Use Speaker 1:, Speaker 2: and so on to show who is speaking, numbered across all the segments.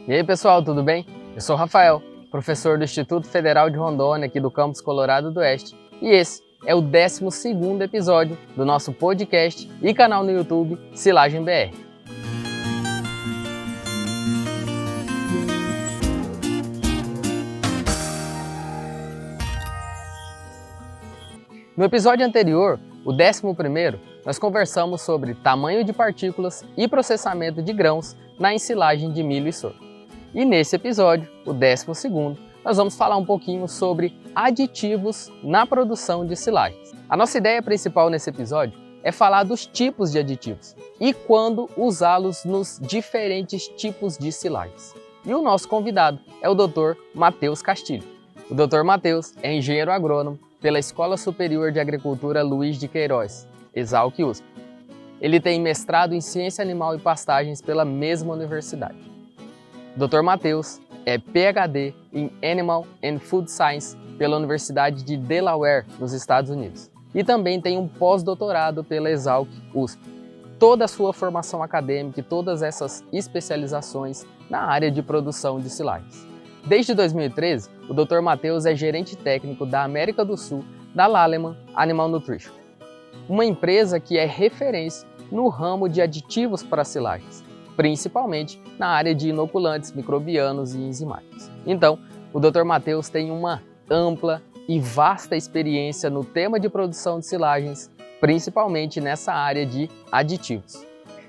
Speaker 1: E aí pessoal, tudo bem? Eu sou o Rafael, professor do Instituto Federal de Rondônia, aqui do campus Colorado do Oeste, e esse é o 12º episódio do nosso podcast e canal no YouTube Silagem BR. No episódio anterior, o 11º, nós conversamos sobre tamanho de partículas e processamento de grãos na ensilagem de milho e sorgo. E nesse episódio, o 12º, nós vamos falar um pouquinho sobre aditivos na produção de silagens. A nossa ideia principal nesse episódio é falar dos tipos de aditivos e quando usá-los nos diferentes tipos de silagens. E o nosso convidado é o Dr. Matheus Castilho. O Dr. Matheus é engenheiro agrônomo pela Escola Superior de Agricultura Luiz de Queiroz, Exalc-USP. Ele tem mestrado em Ciência Animal e Pastagens pela mesma universidade. Dr. Matheus é PhD em Animal and Food Science pela Universidade de Delaware, nos Estados Unidos. E também tem um pós-doutorado pela Exalc-USP. Toda a sua formação acadêmica e todas essas especializações na área de produção de silagens. Desde 2013, o Dr. Matheus é gerente técnico da América do Sul da Lallemand Animal Nutrition, uma empresa que é referência no ramo de aditivos para silagens, principalmente na área de inoculantes microbianos e enzimáticos. Então, o Dr. Matheus tem uma ampla e vasta experiência no tema de produção de silagens, principalmente nessa área de aditivos.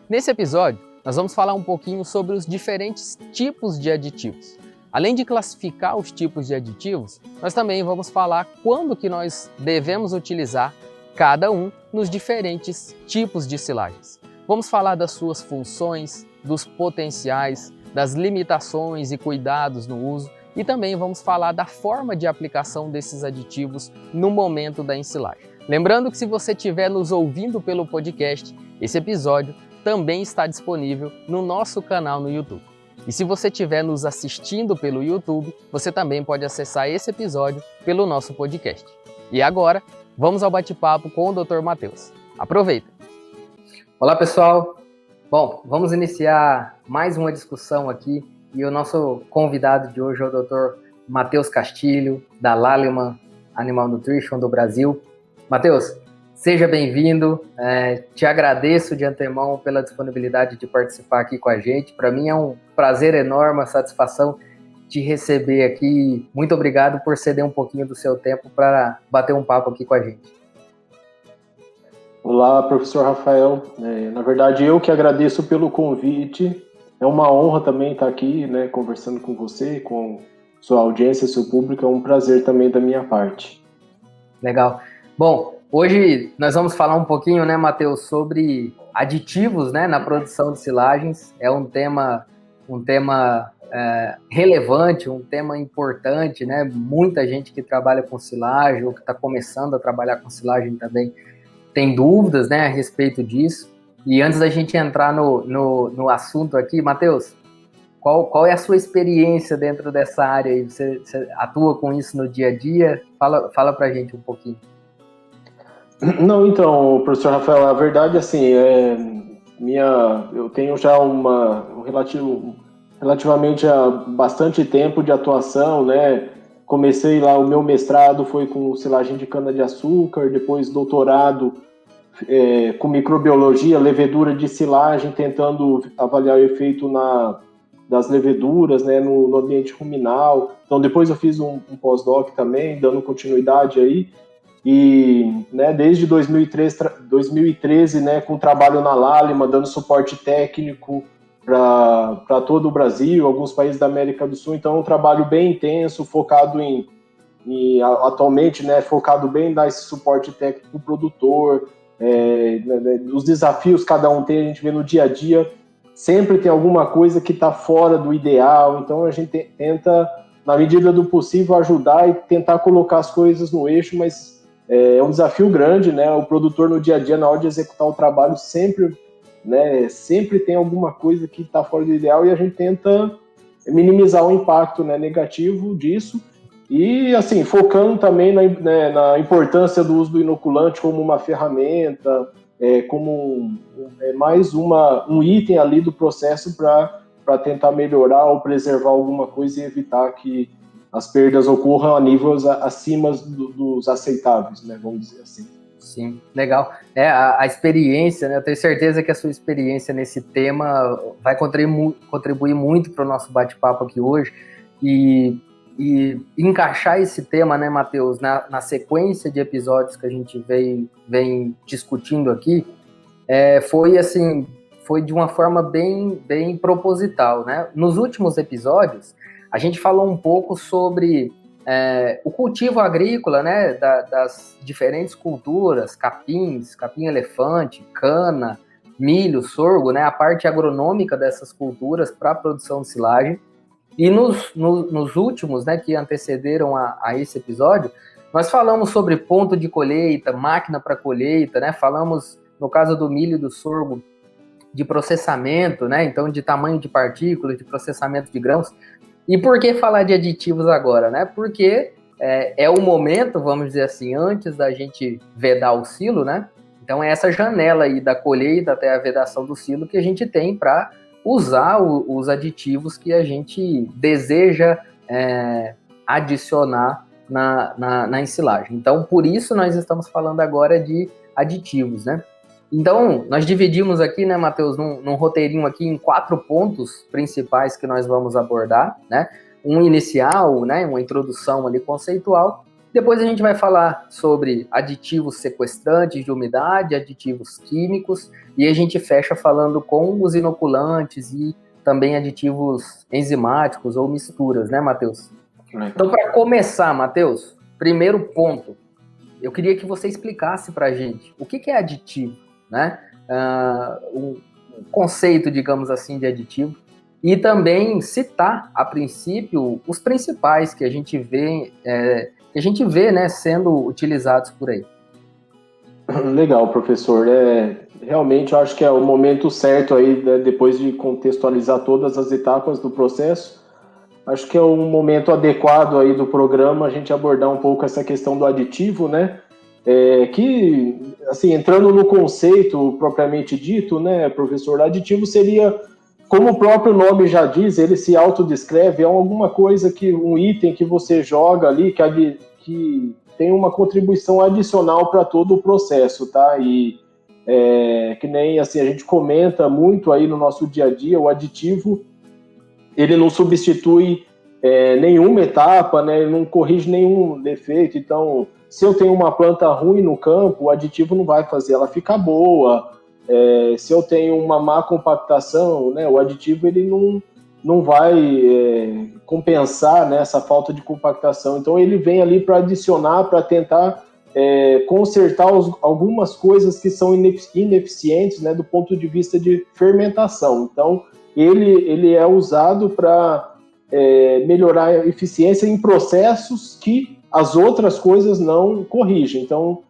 Speaker 1: Nesse episódio, nós vamos falar um pouquinho sobre os diferentes tipos de aditivos. Além de classificar os tipos de aditivos, nós também vamos falar quando que nós devemos utilizar cada um nos diferentes tipos de silagens. Vamos falar das suas funções, dos potenciais, das limitações e cuidados no uso e também vamos falar da forma de aplicação desses aditivos no momento da ensilagem. Lembrando que se você estiver nos ouvindo pelo podcast, esse episódio também está disponível no nosso canal no YouTube. E se você estiver nos assistindo pelo YouTube, você também pode acessar esse episódio pelo nosso podcast. E agora, vamos ao bate-papo com o Dr. Matheus. Aproveita! Olá pessoal! Bom, vamos iniciar mais uma discussão aqui e o nosso convidado de hoje é o Dr. Matheus Castilho, da Lallemand Animal Nutrition do Brasil. Matheus, seja bem-vindo, te agradeço de antemão pela disponibilidade de participar aqui com a gente. Para mim é um prazer enorme, uma satisfação te receber aqui. Muito obrigado por ceder um pouquinho do seu tempo para bater um papo aqui com a gente.
Speaker 2: Olá, professor Rafael. Na verdade, eu que agradeço pelo convite. É uma honra também estar aqui, conversando com você, com sua audiência, seu público. É um prazer também da minha parte. Legal.
Speaker 1: Bom, hoje nós vamos falar um pouquinho, Matheus, sobre aditivos, na produção de silagens. É um tema relevante, um tema importante, Muita gente que trabalha com silagem ou que está começando a trabalhar com silagem também tem dúvidas, a respeito disso. E antes da gente entrar no assunto aqui, Matheus, qual é a sua experiência dentro dessa área aí? Você atua com isso no dia a dia? Fala pra gente um pouquinho.
Speaker 2: Não, então, professor Rafael, a verdade, assim, eu tenho já relativamente há bastante tempo de atuação, Comecei lá, o meu mestrado foi com silagem de cana-de-açúcar, depois doutorado com microbiologia, levedura de silagem, tentando avaliar o efeito das leveduras, no ambiente ruminal. Então, depois eu fiz um pós-doc também, dando continuidade aí. E desde 2013, com trabalho na Lallemand, dando suporte técnico para todo o Brasil, alguns países da América do Sul. Então, é um trabalho bem intenso, focado atualmente, focado bem em dar esse suporte técnico para o produtor, os desafios que cada um tem, a gente vê no dia a dia, sempre tem alguma coisa que está fora do ideal, então a gente tenta, na medida do possível, ajudar e tentar colocar as coisas no eixo, mas é um desafio grande, o produtor no dia a dia, na hora de executar o trabalho, sempre tem alguma coisa que está fora do ideal e a gente tenta minimizar o impacto negativo disso. E, assim, focando também na importância do uso do inoculante como uma ferramenta, como mais um item ali do processo para para tentar melhorar ou preservar alguma coisa e evitar que as perdas ocorram a níveis acima dos aceitáveis, né, vamos dizer assim.
Speaker 1: Sim, legal. A experiência, né? Eu tenho certeza que a sua experiência nesse tema vai contribuir muito para o nosso bate-papo aqui hoje e encaixar esse tema, né, Matheus, na sequência de episódios que a gente vem discutindo aqui, foi de uma forma bem proposital, né? Nos últimos episódios, a gente falou um pouco sobre o cultivo agrícola, né, das diferentes culturas, capim elefante, cana, milho, sorgo, né, a parte agronômica dessas culturas para a produção de silagem. E nos últimos, né, que antecederam a esse episódio, nós falamos sobre ponto de colheita, máquina para colheita, né, falamos, no caso do milho e do sorgo, de processamento, né, então de tamanho de partículas, de processamento de grãos. E por que falar de aditivos agora, né? Porque é o momento, vamos dizer assim, antes da gente vedar o silo, né? Então é essa janela aí da colheita até a vedação do silo que a gente tem para usar os aditivos que a gente deseja adicionar na ensilagem. Então, por isso nós estamos falando agora de aditivos, né? Então, nós dividimos aqui, né, Matheus, num roteirinho aqui em 4 pontos principais que nós vamos abordar, né? Um inicial, né, uma introdução ali conceitual. Depois a gente vai falar sobre aditivos sequestrantes de umidade, aditivos químicos, e a gente fecha falando com os inoculantes e também aditivos enzimáticos ou misturas, né, Matheus? Então, para começar, Matheus, primeiro ponto, eu queria que você explicasse para a gente o que é aditivo, né? Um conceito, digamos assim, de aditivo, e também citar, a princípio, os principais que a gente vê, né, sendo utilizados por aí.
Speaker 2: Legal, professor. Realmente eu acho que é o momento certo aí, né, depois de contextualizar todas as etapas do processo, acho que é um momento adequado aí do programa a gente abordar um pouco essa questão do aditivo, né? Que, assim, entrando no conceito propriamente dito, né, professor, aditivo seria, como o próprio nome já diz, ele se autodescreve, é alguma coisa um item que você joga ali, que tem uma contribuição adicional para todo o processo, tá? E que nem, assim, a gente comenta muito aí no nosso dia a dia, o aditivo, ele não substitui nenhuma etapa, né, ele não corrige nenhum defeito, então, se eu tenho uma planta ruim no campo, o aditivo não vai fazer ela ficar boa. Se eu tenho uma má compactação, né, o aditivo ele não vai compensar, né, essa falta de compactação. Então ele vem ali para adicionar, para tentar consertar algumas coisas que são ineficientes, né, do ponto de vista de fermentação. Então ele é usado para melhorar a eficiência em processos que as outras coisas não corrigem. Então,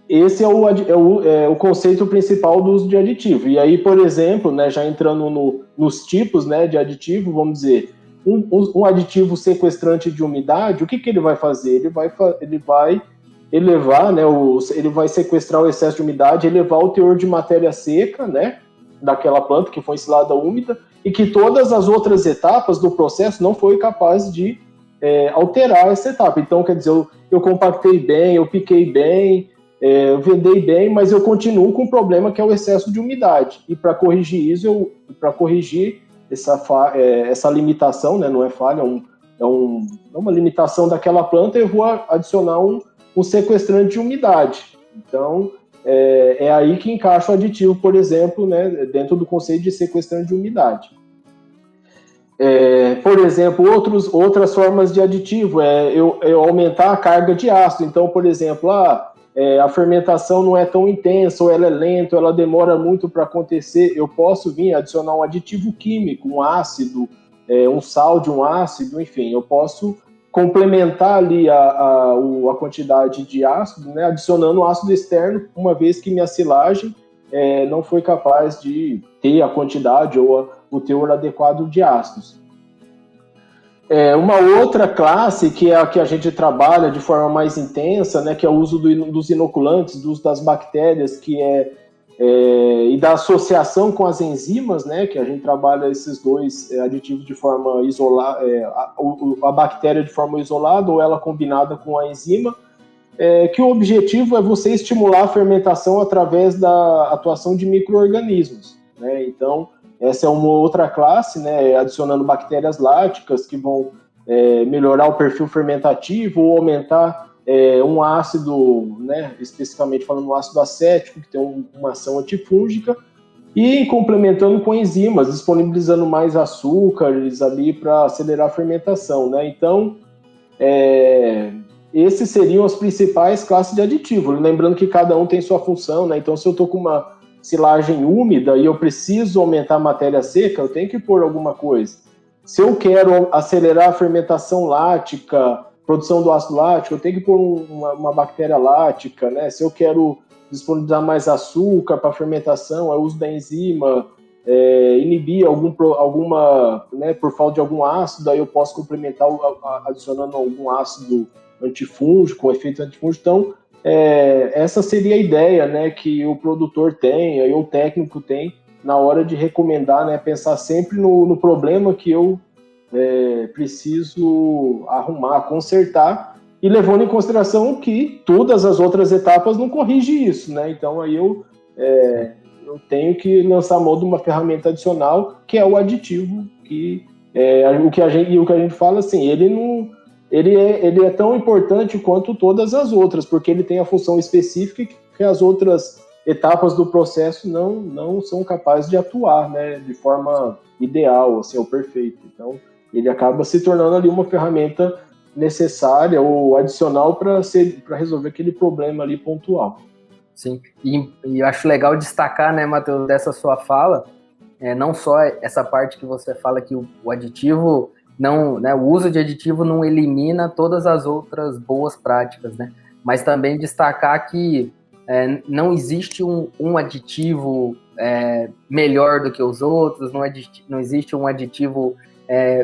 Speaker 2: esse é o conceito principal do uso de aditivo. E aí, por exemplo, né, já entrando nos tipos, né, de aditivo, vamos dizer, um aditivo sequestrante de umidade, o que ele vai fazer? Ele vai elevar, né, ele vai sequestrar o excesso de umidade, elevar o teor de matéria seca, né, daquela planta que foi ensilada úmida, e que todas as outras etapas do processo não foi capaz de alterar essa etapa. Então, quer dizer, eu compactei bem, eu piquei bem, eu vedei bem, mas eu continuo com um problema que é o excesso de umidade. E para corrigir isso, para corrigir essa limitação, né, não é falha, é uma limitação daquela planta, eu vou adicionar um sequestrante de umidade. Então, é aí que encaixa o aditivo, por exemplo, né, dentro do conceito de sequestrante de umidade. Por exemplo, outras formas de aditivo eu aumentar a carga de ácido. Então, por exemplo, a fermentação não é tão intensa, ou ela é lenta, ou ela demora muito para acontecer, eu posso vir adicionar um aditivo químico, um ácido, um sal de um ácido, enfim, eu posso complementar ali a quantidade de ácido, né, adicionando ácido externo, uma vez que minha silagem não foi capaz de ter a quantidade ou o teor adequado de ácidos. Uma outra classe, que é a que a gente trabalha de forma mais intensa, né, que é o uso dos inoculantes, do uso das bactérias, que é e da associação com as enzimas, né, que a gente trabalha esses dois aditivos de forma isolada, a bactéria de forma isolada ou ela combinada com a enzima, que o objetivo é você estimular a fermentação através da atuação de micro-organismos, né? Então, essa é uma outra classe, né, adicionando bactérias láticas que vão melhorar o perfil fermentativo ou aumentar um ácido, né, especificamente falando um ácido acético, que tem uma ação antifúngica, e complementando com enzimas, disponibilizando mais açúcares ali para acelerar a fermentação, né? Então, esses seriam as principais classes de aditivo. Lembrando que cada um tem sua função, né? Então, se eu estou com uma silagem úmida e eu preciso aumentar a matéria seca, eu tenho que pôr alguma coisa. Se eu quero acelerar a fermentação lática, produção do ácido lático, eu tenho que pôr uma bactéria lática, né? Se eu quero disponibilizar mais açúcar para fermentação, eu uso da enzima, inibir alguma, né, por falta de algum ácido, aí eu posso complementar adicionando algum ácido antifúngico, um efeito antifúngico. Então, essa seria a ideia, né, que o produtor tem, aí o técnico tem, na hora de recomendar, né, pensar sempre no problema que eu preciso arrumar, consertar, e levando em consideração que todas as outras etapas não corrigem isso, né? Então aí eu tenho que lançar mão de uma ferramenta adicional, que é o aditivo, que o que a gente fala assim, ele é tão importante quanto todas as outras, porque ele tem a função específica que as outras etapas do processo não são capazes de atuar, né, de forma ideal, assim, ou perfeita. Então, ele acaba se tornando ali uma ferramenta necessária ou adicional para resolver aquele problema ali pontual.
Speaker 1: Sim, e eu acho legal destacar, né, Matheus, dessa sua fala, não só essa parte que você fala que o aditivo, não, né, o uso de aditivo não elimina todas as outras boas práticas, né, mas também destacar que não existe um aditivo melhor do que os outros, não existe um aditivo,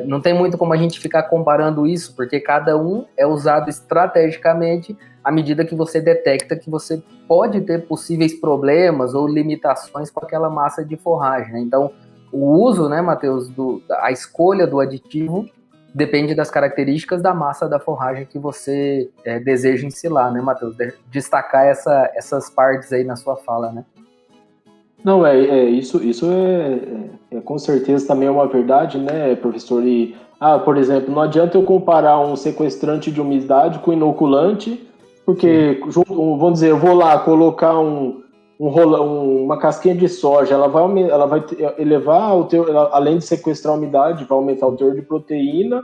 Speaker 1: não tem muito como a gente ficar comparando isso, porque cada um é usado estrategicamente à medida que você detecta que você pode ter possíveis problemas ou limitações com aquela massa de forragem, né? Então, o uso, né, Matheus, a escolha do aditivo depende das características da massa da forragem que você deseja ensilar, né, Matheus? Destacar essas partes aí na sua fala, né?
Speaker 2: Não, isso com certeza também é uma verdade, né, professor? Por exemplo, não adianta eu comparar um sequestrante de umidade com inoculante, porque, vamos dizer, eu vou lá colocar uma casquinha de soja, ela vai elevar além de sequestrar a umidade, vai aumentar o teor de proteína,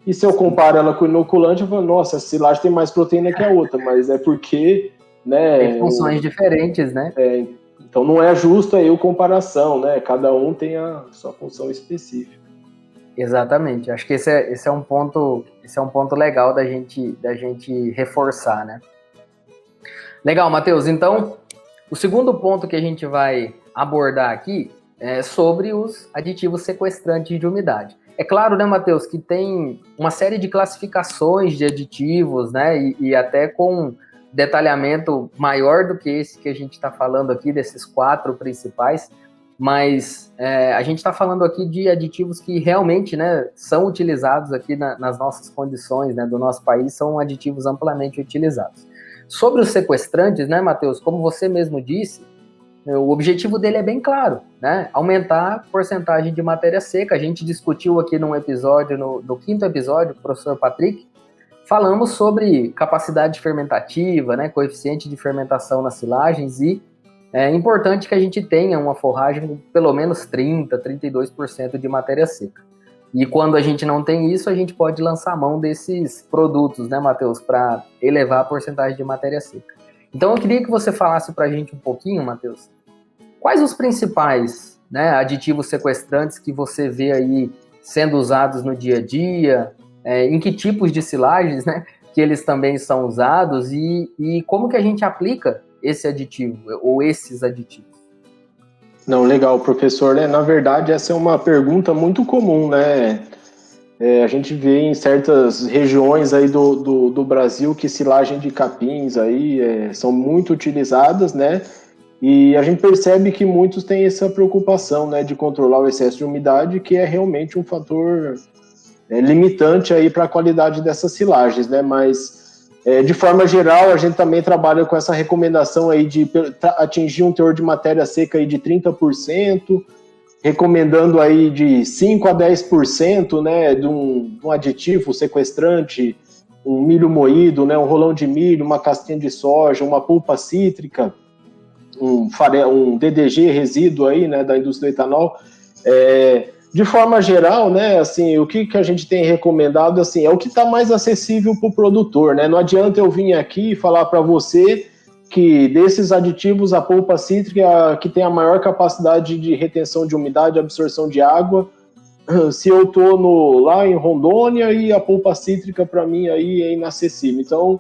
Speaker 2: e se eu comparo ela com o inoculante, eu falo, nossa, essa silagem tem mais proteína que a outra, mas é porque, né...
Speaker 1: Tem funções diferentes, né?
Speaker 2: Então não é justo aí a comparação, né? Cada um tem a sua função específica.
Speaker 1: Exatamente. Acho que esse é um ponto legal da gente reforçar, né? Legal, Matheus. Então, o segundo ponto que a gente vai abordar aqui é sobre os aditivos sequestrantes de umidade. É claro, né, Matheus, que tem uma série de classificações de aditivos, né? E até com detalhamento maior do que esse que a gente está falando aqui, desses 4 principais, mas a gente está falando aqui de aditivos que realmente, né, são utilizados aqui nas nossas condições, né, do nosso país, são aditivos amplamente utilizados. Sobre os sequestrantes, né, Matheus, como você mesmo disse, o objetivo dele é bem claro, né, aumentar a porcentagem de matéria seca. A gente discutiu aqui num episódio, no 5º episódio, o professor Patrick, falamos sobre capacidade fermentativa, né, coeficiente de fermentação nas silagens, e é importante que a gente tenha uma forragem com pelo menos 30%, 32% de matéria seca. E quando a gente não tem isso, a gente pode lançar mão desses produtos, né, Matheus, para elevar a porcentagem de matéria seca. Então eu queria que você falasse para a gente um pouquinho, Matheus, quais os principais, né, aditivos sequestrantes que você vê aí sendo usados no dia a dia, em que tipos de silagens, né, que eles também são usados e como que a gente aplica esse aditivo ou esses aditivos?
Speaker 2: Não, legal, professor, né? Na verdade, essa é uma pergunta muito comum, né? A gente vê em certas regiões aí do Brasil que silagem de capins aí são muito utilizadas, né? E a gente percebe que muitos têm essa preocupação, né, de controlar o excesso de umidade, que é realmente um fator limitante aí para a qualidade dessas silagens, né? Mas de forma geral a gente também trabalha com essa recomendação aí de atingir um teor de matéria seca aí de 30%, recomendando aí de 5 a 10%, né, de um aditivo sequestrante, um milho moído, né, um rolão de milho, uma casquinha de soja, uma polpa cítrica, um DDG resíduo aí, né, da indústria do etanol. De forma geral, né, assim, o que a gente tem recomendado, assim, é o que está mais acessível para o produtor, né? Não adianta eu vir aqui e falar para você que desses aditivos a polpa cítrica é a que tem a maior capacidade de retenção de umidade, absorção de água, se eu estou lá em Rondônia e a polpa cítrica para mim aí é inacessível. Então,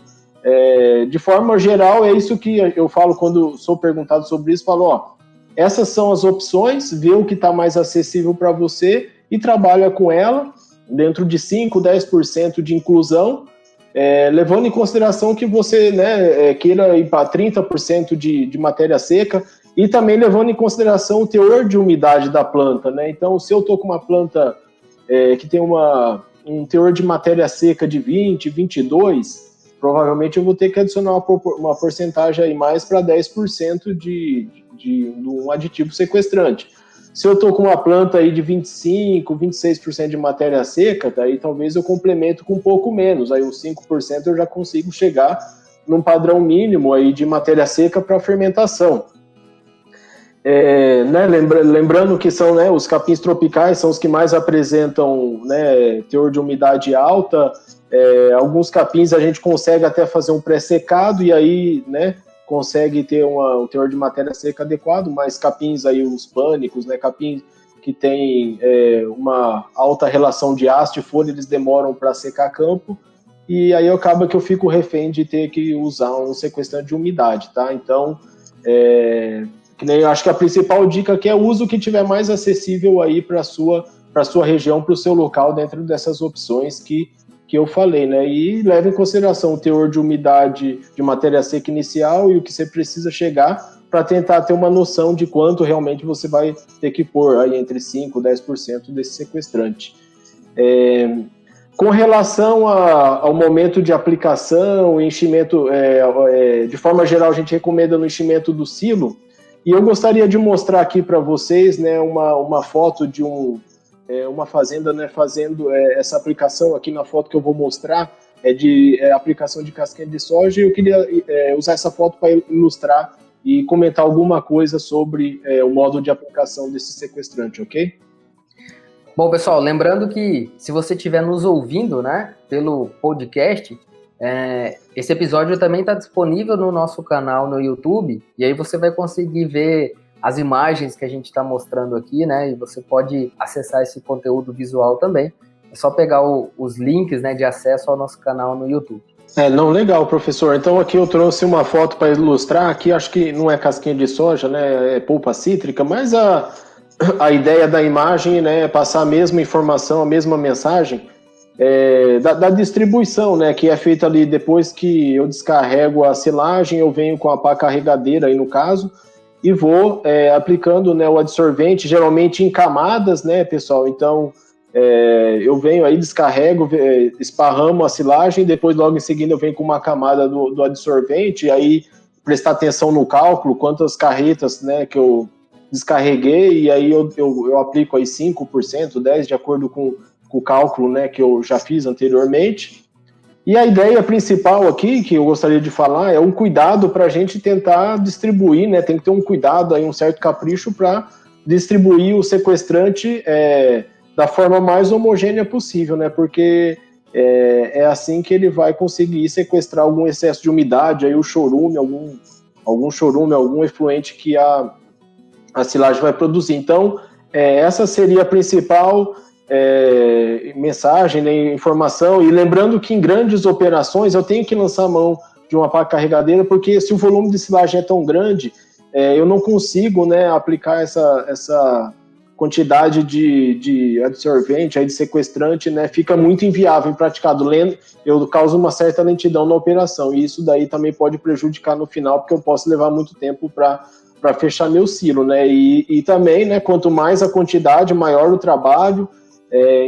Speaker 2: de forma geral, é isso que eu falo quando sou perguntado sobre isso, falo, ó, essas são as opções, vê o que está mais acessível para você e trabalha com ela dentro de 5, 10% de inclusão, levando em consideração que você, né, queira ir para 30% de matéria seca e também levando em consideração o teor de umidade da planta, né? Então, se eu estou com uma planta que tem um teor de matéria seca de 20, 22, provavelmente eu vou ter que adicionar uma porcentagem aí mais para 10% de um aditivo sequestrante. Se eu estou com uma planta aí de 25, 26% de matéria seca, daí talvez eu complemento com um pouco menos, aí uns 5% eu já consigo chegar num padrão mínimo aí de matéria seca para fermentação. Né, lembrando que são, né, os capins tropicais são os que mais apresentam, né, teor de umidade alta. Alguns capins a gente consegue até fazer um pré-secado e aí, né, consegue ter um teor de matéria seca adequado, mas capins aí, os pânicos, né, capins que tem uma alta relação de haste e folha, eles demoram para secar campo, e aí acaba que eu fico refém de ter que usar um sequestrante de umidade, tá? Então, que nem eu acho que a principal dica aqui é o uso que tiver mais acessível aí para a sua região, para o seu local, dentro dessas opções que eu falei, né? E leve em consideração o teor de umidade de matéria seca inicial e o que você precisa chegar para tentar ter uma noção de quanto realmente você vai ter que pôr aí entre 5% e 10% desse sequestrante. Com relação ao momento de aplicação, enchimento, de forma geral a gente recomenda no enchimento do silo, e eu gostaria de mostrar aqui para vocês, né, uma foto de uma fazenda, né, fazendo essa aplicação. Aqui na foto que eu vou mostrar de aplicação de casquinha de soja, e eu queria usar essa foto para ilustrar e comentar alguma coisa sobre o modo de aplicação desse sequestrante, ok?
Speaker 1: Bom, pessoal, lembrando que se você estiver nos ouvindo, né, pelo podcast, esse episódio também está disponível no nosso canal no YouTube, e aí você vai conseguir ver as imagens que a gente está mostrando aqui, né? E você pode acessar esse conteúdo visual também. É só pegar os links, né, de acesso ao nosso canal no YouTube.
Speaker 2: Não, legal, professor. Então aqui eu trouxe uma foto para ilustrar. Aqui acho que não é casquinha de soja, né? É polpa cítrica, mas a ideia da imagem, né, é passar a mesma informação, a mesma mensagem da distribuição, né? Que é feita ali depois que eu descarrego a silagem, eu venho com a pá carregadeira aí no caso, e vou aplicando, né, o adsorvente, geralmente em camadas, né, pessoal? Então, eu venho aí, descarrego, esparramo a silagem, depois logo em seguida eu venho com uma camada do adsorvente, e aí prestar atenção no cálculo, quantas carretas, né, que eu descarreguei, e aí eu aplico aí 5%, 10%, de acordo com o cálculo, né, que eu já fiz anteriormente. E a ideia principal aqui, que eu gostaria de falar, é um cuidado para a gente tentar distribuir, né? Tem que ter um cuidado, aí, um certo capricho para distribuir o sequestrante da forma mais homogênea possível, né? Porque é assim que ele vai conseguir sequestrar algum excesso de umidade, aí o chorume, algum chorume, algum efluente que a silagem vai produzir. Então, essa seria a principal mensagem, né, informação, e lembrando que em grandes operações eu tenho que lançar a mão de uma pá carregadeira, porque se o volume de silagem é tão grande, eu não consigo, né, aplicar essa quantidade de adsorvente, aí de sequestrante, né, fica muito inviável em praticado. Eu causo uma certa lentidão na operação, e isso daí também pode prejudicar no final, porque eu posso levar muito tempo para para fechar meu silo, né? E também, né, quanto mais a quantidade, maior o trabalho.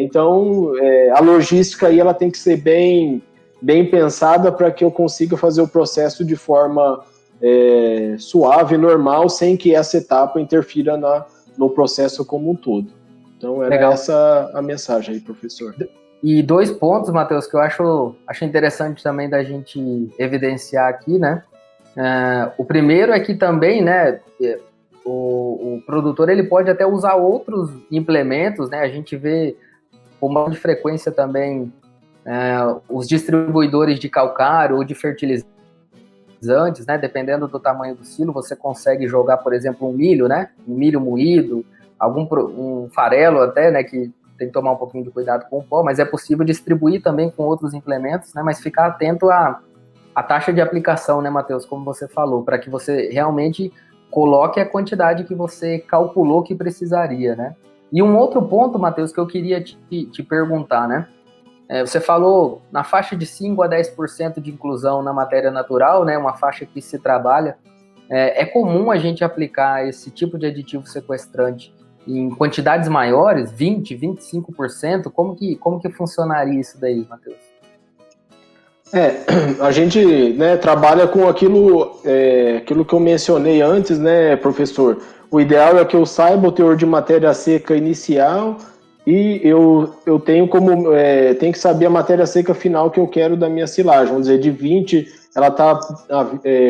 Speaker 2: Então, a logística aí ela tem que ser bem pensada para que eu consiga fazer o processo de forma suave, normal, sem que essa etapa interfira no processo como um todo. Então, era
Speaker 1: Legal.
Speaker 2: essa a mensagem aí, professor.
Speaker 1: E 2 pontos, Matheus, que eu acho interessante também da gente evidenciar aqui, né? O primeiro é que também, né, o produtor ele pode até usar outros implementos, né? A gente vê com bastante frequência também os distribuidores de calcário ou de fertilizantes, né? Dependendo do tamanho do silo, você consegue jogar, por exemplo, um milho, né? Um milho moído, um farelo até, né? Que tem que tomar um pouquinho de cuidado com o pó, mas é possível distribuir também com outros implementos, né? Mas ficar atento à taxa de aplicação, né, Matheus? Como você falou, para que você realmente coloque a quantidade que você calculou que precisaria, né? E um outro ponto, Matheus, que eu queria te perguntar, né? Você falou na faixa de 5 a 10% de inclusão na matéria natural, né? Uma faixa que se trabalha. É comum a gente aplicar esse tipo de aditivo sequestrante em quantidades maiores, 20%, 25%? Como que funcionaria isso daí, Matheus?
Speaker 2: A gente, né, trabalha com aquilo que eu mencionei antes, né, professor? O ideal é que eu saiba o teor de matéria seca inicial e eu tenho tenho que saber a matéria seca final que eu quero da minha silagem. Vamos dizer, de 20, ela está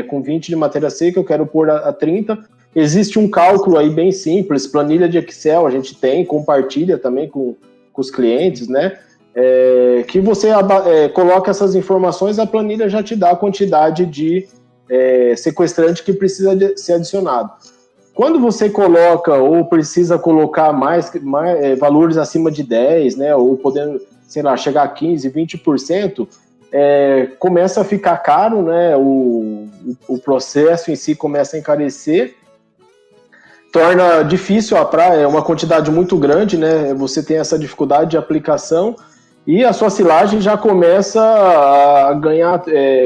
Speaker 2: com 20 de matéria seca, eu quero pôr a 30. Existe um cálculo aí bem simples, planilha de Excel, a gente compartilha também com os clientes, né? Que você coloca essas informações, a planilha já te dá a quantidade de sequestrante que precisa ser adicionado. Quando você coloca ou precisa colocar mais valores acima de 10, né, ou podendo, sei lá, chegar a 15%, 20%, começa a ficar caro, né, o processo em si começa a encarecer, torna difícil uma quantidade muito grande, né, você tem essa dificuldade de aplicação e a sua silagem já começa a ganhar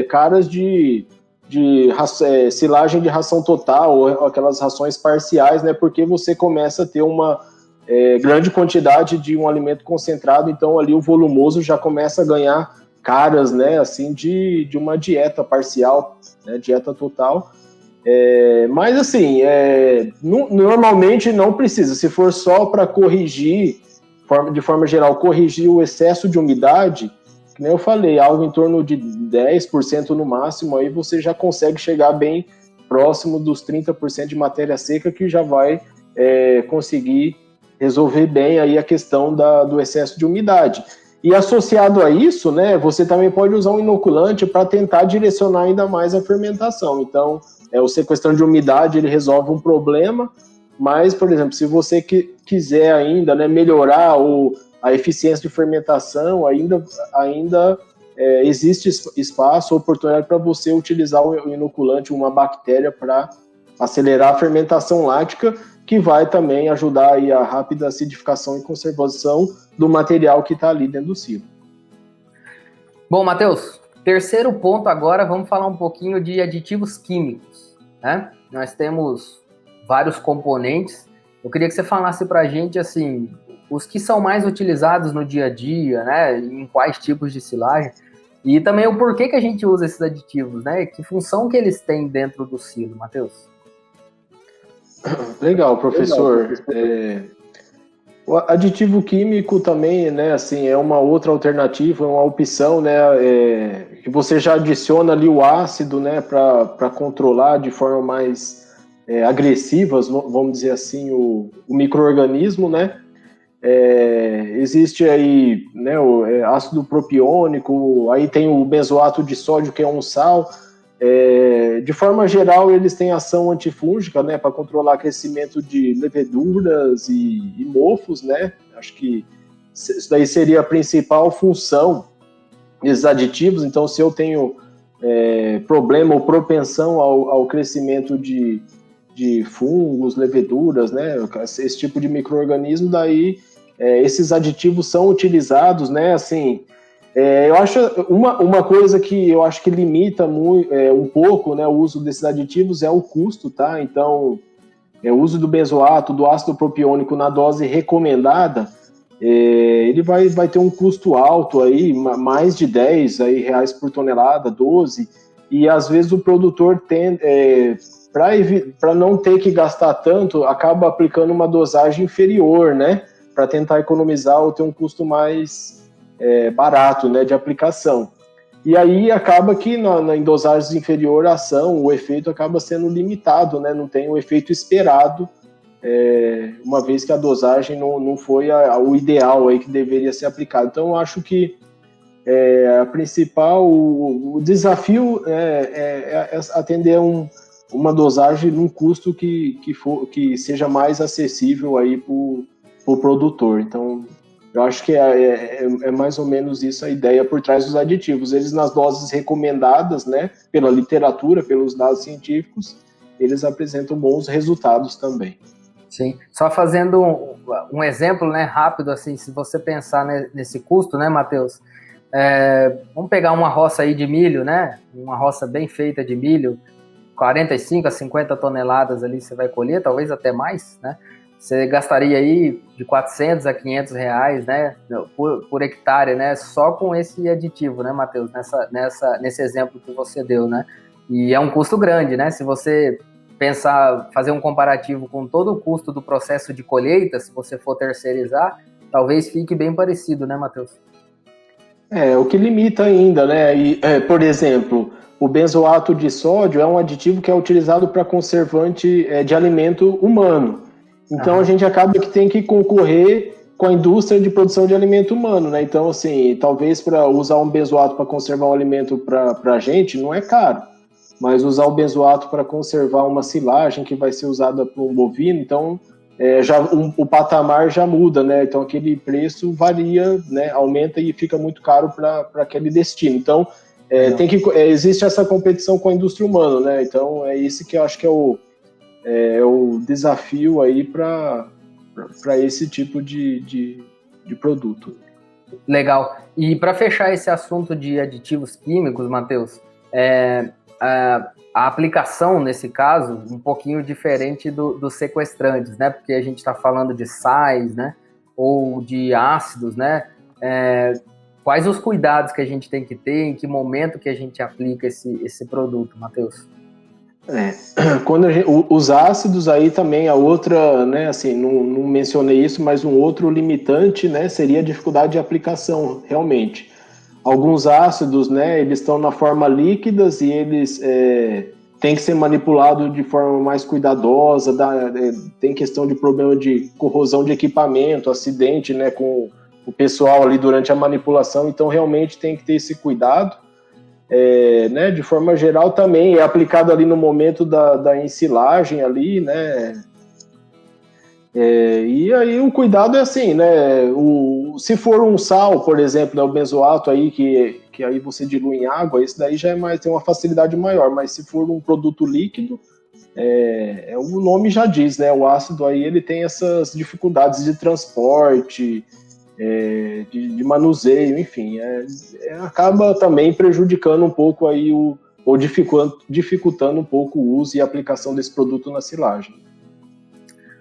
Speaker 2: caras de silagem de ração total ou aquelas rações parciais, né? Porque você começa a ter uma grande quantidade de um alimento concentrado, então ali o volumoso já começa a ganhar caras, né? Assim, de uma dieta parcial, né? Dieta total. Mas assim, normalmente não precisa. Se for só para corrigir, de forma geral, corrigir o excesso de umidade, que nem eu falei, algo em torno de 10% no máximo, aí você já consegue chegar bem próximo dos 30% de matéria seca, que já vai conseguir resolver bem aí a questão do excesso de umidade. E associado a isso, né, você também pode usar um inoculante para tentar direcionar ainda mais a fermentação. Então, o sequestrante de umidade, ele resolve um problema, mas, por exemplo, se você quiser ainda, né, melhorar a eficiência de fermentação, ainda existe espaço, oportunidade para você utilizar o inoculante, uma bactéria, para acelerar a fermentação láctica, que vai também ajudar aí a rápida acidificação e conservação do material que está ali dentro do silo.
Speaker 1: Bom, Matheus, terceiro ponto agora, vamos falar um pouquinho de aditivos químicos, né? Nós temos vários componentes. Eu queria que você falasse para a gente, assim, os que são mais utilizados no dia a dia, né? Em quais tipos de silagem. E também o porquê que a gente usa esses aditivos, né? Que função que eles têm dentro do silo, Matheus?
Speaker 2: Legal, professor. O aditivo químico também, né, assim, é uma outra alternativa, é uma opção, né, que você já adiciona ali o ácido, né, para controlar de forma mais agressiva, vamos dizer assim, o micro-organismo, né. Existe aí, né, o ácido propiônico, aí tem o benzoato de sódio, que é um sal. De forma geral, eles têm ação antifúngica, né, para controlar crescimento de leveduras e mofos, né. Acho que isso daí seria a principal função desses aditivos. Então, se eu tenho problema ou propensão ao crescimento de fungos, leveduras, né, esse tipo de micro-organismo, daí esses aditivos são utilizados, né, assim. Eu acho uma coisa que eu acho que limita muito, um pouco, né, o uso desses aditivos é o custo, tá? Então, o uso do benzoato, do ácido propiônico na dose recomendada, ele vai ter um custo alto aí, mais de 10 aí, reais por tonelada, 12, e às vezes o produtor para não ter que gastar tanto, acaba aplicando uma dosagem inferior, né, para tentar economizar ou ter um custo mais barato, né, de aplicação. E aí acaba que em dosagens inferior à ação, o efeito acaba sendo limitado, né? Não tem o efeito esperado, uma vez que a dosagem não foi o ideal aí que deveria ser aplicado. Então, eu acho que o desafio é atender uma dosagem num custo que seja mais acessível aí para o produtor. Então, eu acho que é mais ou menos isso a ideia por trás dos aditivos. Eles, nas doses recomendadas, né, pela literatura, pelos dados científicos, eles apresentam bons resultados também.
Speaker 1: Sim. Só fazendo um exemplo, né, rápido, assim, se você pensar nesse custo, né, Matheus? Vamos pegar uma roça aí de milho, né? Uma roça bem feita de milho, 45 a 50 toneladas ali você vai colher, talvez até mais, né? Você gastaria aí de 400 a 500 reais, né, por hectare, né, só com esse aditivo, né, Matheus, nesse exemplo que você deu, né? E é um custo grande, né? Se você fazer um comparativo com todo o custo do processo de colheita, se você for terceirizar, talvez fique bem parecido, né, Matheus?
Speaker 2: O que limita ainda, né? Por exemplo, o benzoato de sódio é um aditivo que é utilizado para conservante de alimento humano. Então, a gente acaba que tem que concorrer com a indústria de produção de alimento humano, né? Então, assim, talvez para usar um benzoato para conservar um alimento para a gente não é caro, mas usar o benzoato para conservar uma silagem que vai ser usada por um bovino, então o patamar já muda, né? Então aquele preço varia, né? Aumenta e fica muito caro para aquele destino. Então existe essa competição com a indústria humana, né? Então é isso que eu acho que é o desafio aí para esse tipo de produto.
Speaker 1: Legal. E para fechar esse assunto de aditivos químicos, Matheus, a aplicação, nesse caso, um pouquinho diferente dos sequestrantes, né? Porque a gente está falando de sais, né? Ou de ácidos, né? Quais os cuidados que a gente tem que ter, em que momento que a gente aplica esse produto, Matheus?
Speaker 2: Os ácidos aí também, a outra, né, assim, não mencionei isso, mas um outro limitante, né, seria a dificuldade de aplicação, realmente. Alguns ácidos, né, eles estão na forma líquidas e eles têm que ser manipulados de forma mais cuidadosa, tem questão de problema de corrosão de equipamento, acidente, né, com o pessoal ali durante a manipulação, então realmente tem que ter esse cuidado. Né, de forma geral também é aplicado ali no momento da ensilagem ali, né, e aí o cuidado é assim, né, se for um sal, por exemplo, né, o benzoato aí que aí você dilui em água, esse daí já tem uma facilidade maior, mas se for um produto líquido, o nome já diz, né, o ácido aí ele tem essas dificuldades de transporte, de manuseio, enfim, acaba também prejudicando um pouco aí ou dificultando um pouco o uso e a aplicação desse produto na silagem.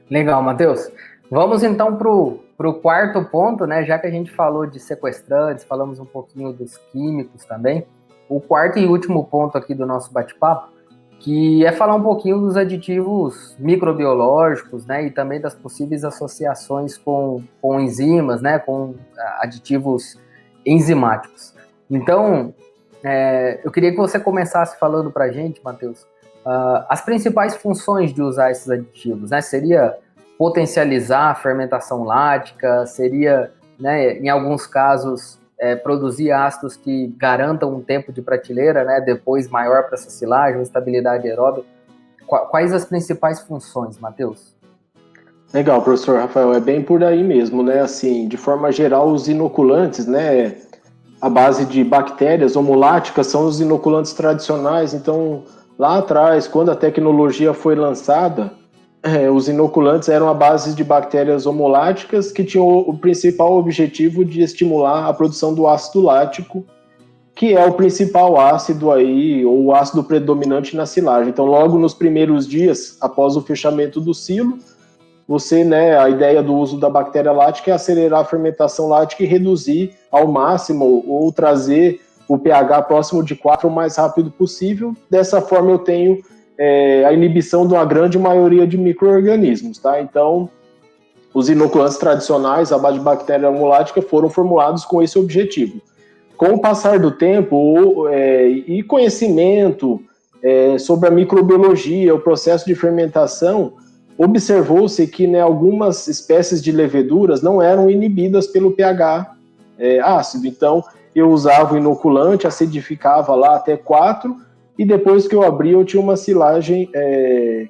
Speaker 1: Legal, Matheus. Vamos então para o quarto ponto, né? Já que a gente falou de sequestrantes, falamos um pouquinho dos químicos também. O quarto e último ponto aqui do nosso bate-papo, que é falar um pouquinho dos aditivos microbiológicos, né, e também das possíveis associações com enzimas, né, com aditivos enzimáticos. Então, eu queria que você começasse falando para a gente, Matheus, as principais funções de usar esses aditivos, né, seria potencializar a fermentação lática, seria, né, em alguns casos, produzir ácidos que garantam um tempo de prateleira, né, depois maior para essa silagem, estabilidade aeróbica. Quais as principais funções, Matheus?
Speaker 2: Legal, professor Rafael, é bem por aí mesmo, né? Assim, de forma geral, os inoculantes, né, a base de bactérias homoláticas são os inoculantes tradicionais. Então, lá atrás, quando a tecnologia foi lançada, os inoculantes eram a base de bactérias homoláticas que tinham o principal objetivo de estimular a produção do ácido lático, que é o principal ácido aí, ou o ácido predominante na silagem. Então, logo nos primeiros dias, após o fechamento do silo, você, né, a ideia do uso da bactéria lática é acelerar a fermentação lática e reduzir ao máximo, ou trazer o pH próximo de 4 o mais rápido possível. Dessa forma, eu tenho a inibição de uma grande maioria de micro-organismos, tá? Então, os inoculantes tradicionais à base de bactéria hemolática foram formulados com esse objetivo. Com o passar do tempo e conhecimento sobre a microbiologia, o processo de fermentação, observou-se que, né, algumas espécies de leveduras não eram inibidas pelo pH ácido. Então, eu usava o inoculante, acidificava lá até 4, e depois que eu abri, eu tinha uma silagem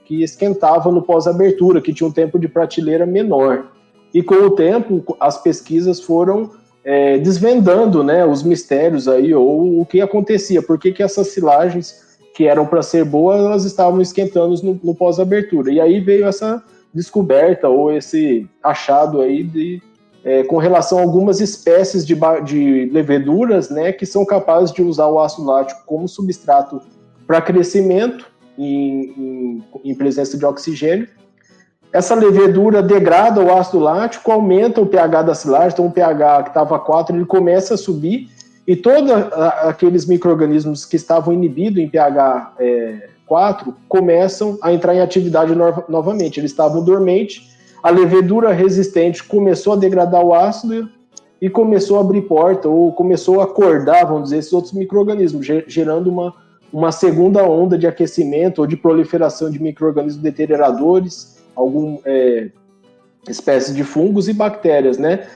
Speaker 2: que esquentava no pós-abertura, que tinha um tempo de prateleira menor. E com o tempo, as pesquisas foram desvendando, né, os mistérios aí, ou o que acontecia, por que essas silagens que eram para ser boas, elas estavam esquentando no pós-abertura. E aí veio essa descoberta, ou esse achado aí com relação a algumas espécies de leveduras, né, que são capazes de usar o ácido lático como substrato para crescimento em presença de oxigênio. Essa levedura degrada o ácido lático, aumenta o pH da silagem, então o pH que estava 4, ele começa a subir, e todos aqueles micro-organismos que estavam inibidos em pH 4 começam a entrar em atividade novamente. Eles estavam dormentes, a levedura resistente começou a degradar o ácido e começou a abrir porta, ou começou a acordar, vamos dizer, esses outros micro-organismos, gerando uma segunda onda de aquecimento ou de proliferação de micro-organismos deterioradores, alguma espécie de fungos e bactérias, né?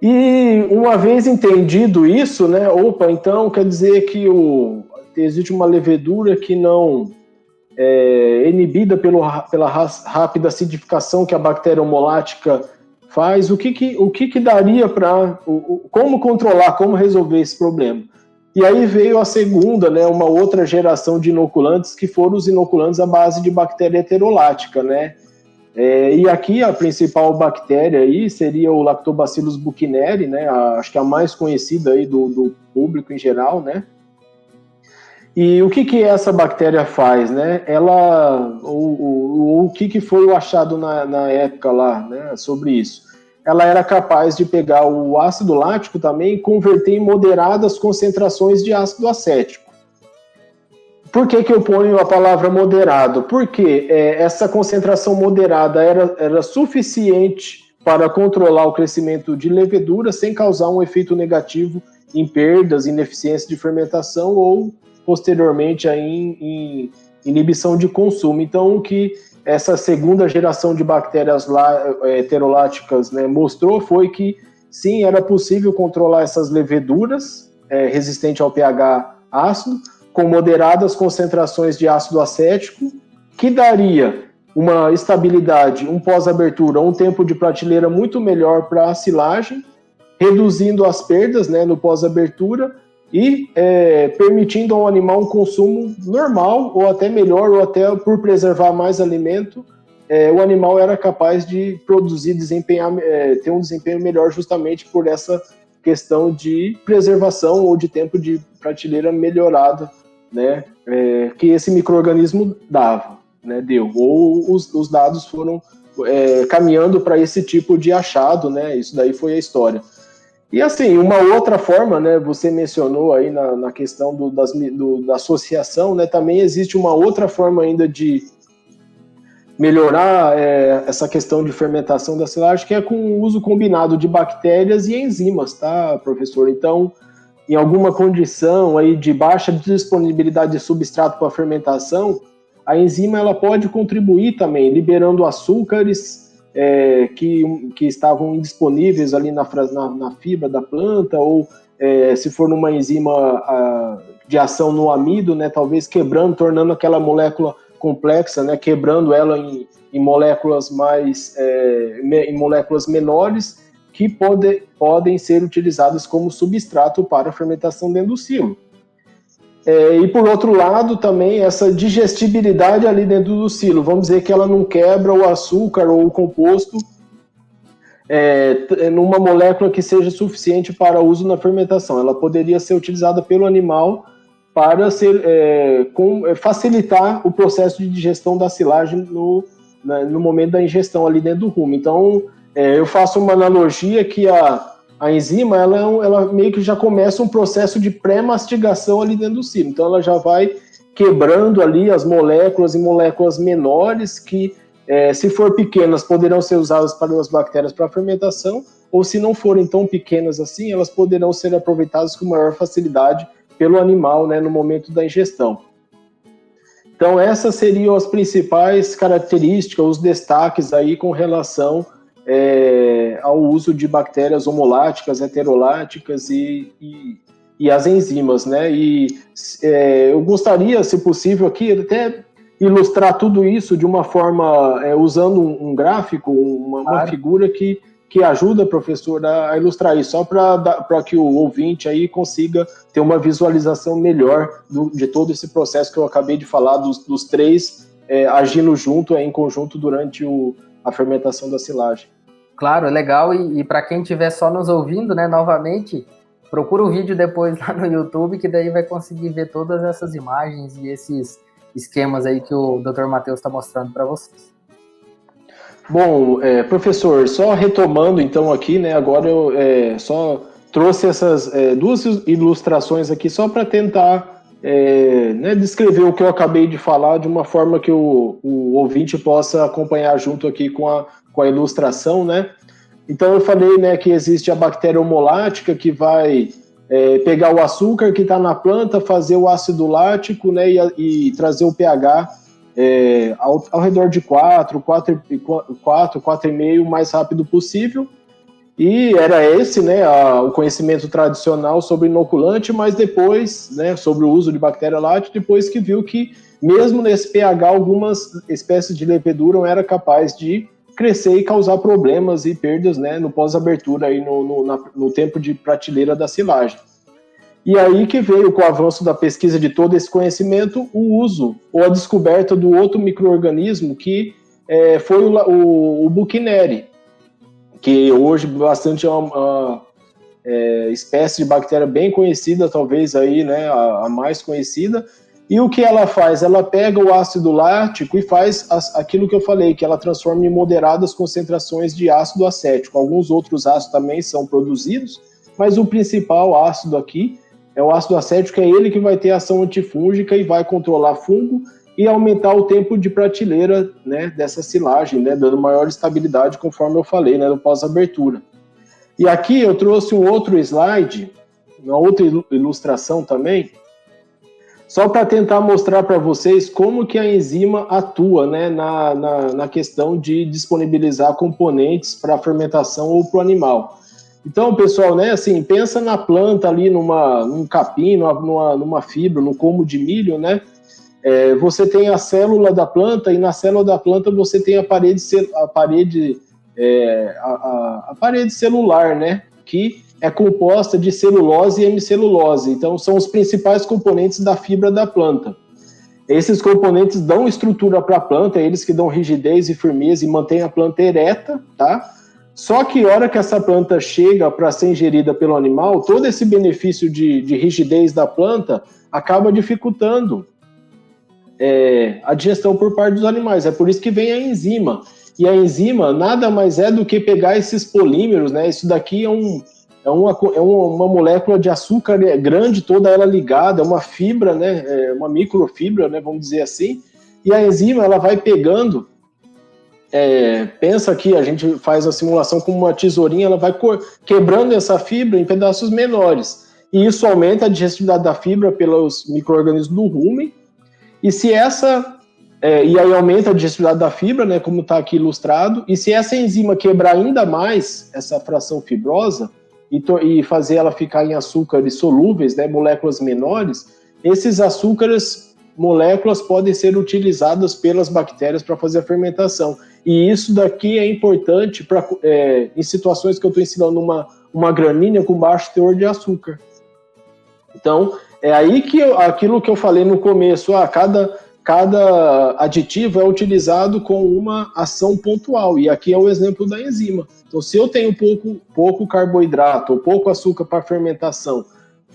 Speaker 2: E uma vez entendido isso, né? Então quer dizer que existe uma levedura que não é inibida pela rápida acidificação que a bactéria homolática faz. O que daria para... Como controlar, como resolver esse problema? E aí veio a segunda, né, uma outra geração de inoculantes, que foram os inoculantes à base de bactéria heterolática, né? E aqui a principal bactéria aí seria o Lactobacillus buchneri, né? Acho que a mais conhecida aí do público em geral, né? E o que essa bactéria faz, né? O que foi o achado na época lá, né, sobre isso? Ela era capaz de pegar o ácido lático também e converter em moderadas concentrações de ácido acético. Por que eu ponho a palavra moderado? Porque essa concentração moderada era suficiente para controlar o crescimento de levedura sem causar um efeito negativo em perdas, ineficiência de fermentação ou, posteriormente, em inibição de consumo. Então, o que essa segunda geração de bactérias heteroláticas, né, mostrou foi que, sim, era possível controlar essas leveduras resistentes ao pH ácido, com moderadas concentrações de ácido acético, que daria uma estabilidade, um pós-abertura, um tempo de prateleira muito melhor para a silagem, reduzindo as perdas, né, no pós-abertura e permitindo ao animal um consumo normal, ou até melhor, ou até por preservar mais alimento, o animal era capaz de produzir, ter um desempenho melhor justamente por essa questão de preservação ou de tempo de prateleira melhorada, né, que esse micro-organismo deu, ou os dados foram caminhando para esse tipo de achado, né, isso daí foi a história. E assim, uma outra forma, né, você mencionou aí na questão da associação, né, também existe uma outra forma ainda de melhorar essa questão de fermentação da silagem, que é com o uso combinado de bactérias e enzimas, tá, professor? Então, em alguma condição aí de baixa disponibilidade de substrato para a fermentação, a enzima ela pode contribuir também, liberando açúcares que estavam indisponíveis ali na fibra da planta, ou se for numa enzima de ação no amido, né, talvez quebrando, tornando aquela molécula complexa, né, quebrando ela em moléculas em moléculas menores, que podem ser utilizadas como substrato para a fermentação dentro do silo. E por outro lado também essa digestibilidade ali dentro do silo, vamos dizer que ela não quebra o açúcar ou o composto numa molécula que seja suficiente para uso na fermentação. Ela poderia ser utilizada pelo animal para facilitar o processo de digestão da silagem no momento da ingestão ali dentro do rumo. Então, eu faço uma analogia que a enzima, ela meio que já começa um processo de pré-mastigação ali dentro do silo. Então, ela já vai quebrando ali as moléculas em moléculas menores que, se for pequenas, poderão ser usadas para as bactérias para a fermentação, ou se não forem tão pequenas assim, elas poderão ser aproveitadas com maior facilidade pelo animal, né, no momento da ingestão. Então, essas seriam as principais características, os destaques aí com relação ao uso de bactérias homoláticas, heteroláticas e as enzimas, né? E eu gostaria, se possível, aqui até ilustrar tudo isso de uma forma, usando um gráfico, uma figura que ajuda, professor, a ilustrar isso, só para que o ouvinte aí consiga ter uma visualização melhor de todo esse processo que eu acabei de falar, dos três agindo junto, em conjunto durante a fermentação da silagem.
Speaker 1: Claro, é legal, e para quem estiver só nos ouvindo, né, novamente, procura o vídeo depois lá no YouTube, que daí vai conseguir ver todas essas imagens e esses esquemas aí que o Dr. Matheus está mostrando para vocês.
Speaker 2: Bom, professor, só retomando então aqui, né, agora eu só trouxe essas duas ilustrações aqui só para tentar descrever o que eu acabei de falar de uma forma que o ouvinte possa acompanhar junto aqui com a ilustração, né? Então eu falei, né, que existe a bactéria homolática que vai pegar o açúcar que está na planta, fazer o ácido lático, né, e trazer o pH ao redor de 4,5 o mais rápido possível. E era esse, né, o conhecimento tradicional sobre inoculante, mas depois, né, sobre o uso de bactéria lática, depois que viu que mesmo nesse pH algumas espécies de levedura eram capazes de crescer e causar problemas e perdas, né, no pós-abertura aí no tempo de prateleira da silagem. E aí que veio, com o avanço da pesquisa de todo esse conhecimento, o uso ou a descoberta do outro micro-organismo que foi o Buchneri, que hoje bastante é uma espécie de bactéria bem conhecida, talvez aí, né, a mais conhecida. E o que ela faz? Ela pega o ácido lático e faz aquilo que eu falei, que ela transforma em moderadas concentrações de ácido acético. Alguns outros ácidos também são produzidos, mas o principal ácido aqui é o ácido acético, é ele que vai ter ação antifúngica e vai controlar fungo e aumentar o tempo de prateleira, né, dessa silagem, né, dando maior estabilidade, conforme eu falei, né, no pós-abertura. E aqui eu trouxe um outro slide, uma outra ilustração também, só para tentar mostrar para vocês como que a enzima atua, né, na questão de disponibilizar componentes para a fermentação ou para o animal. Então, pessoal, né, assim, pensa na planta ali, num capim, numa fibra, no como de milho, né? Você tem a célula da planta e na célula da planta você tem a parede celular, né? Que é composta de celulose e hemicelulose. Então, são os principais componentes da fibra da planta. Esses componentes dão estrutura para a planta, eles que dão rigidez e firmeza e mantêm a planta ereta, tá? Só que a hora que essa planta chega para ser ingerida pelo animal, todo esse benefício de rigidez da planta acaba dificultando a digestão por parte dos animais. É por isso que vem a enzima. E a enzima nada mais é do que pegar esses polímeros, né? Isso daqui é uma molécula de açúcar grande, toda ela ligada, é uma fibra, né? Uma microfibra, né? Vamos dizer assim. E a enzima ela vai pegando. Pensa que a gente faz a simulação com uma tesourinha, ela vai quebrando essa fibra em pedaços menores. E isso aumenta a digestibilidade da fibra pelos micro-organismos do rumen. E e aí aumenta a digestibilidade da fibra, né, como está aqui ilustrado. E se essa enzima quebrar ainda mais essa fração fibrosa e fazer ela ficar em açúcares solúveis, né, moléculas menores, esses açúcares, moléculas podem ser utilizadas pelas bactérias para fazer a fermentação. E isso daqui é importante em situações que eu estou ensinando uma gramínea com baixo teor de açúcar. Então, é aí que aquilo que eu falei no começo, cada aditivo é utilizado com uma ação pontual, e aqui é o exemplo da enzima. Então, se eu tenho pouco carboidrato ou pouco açúcar para fermentação,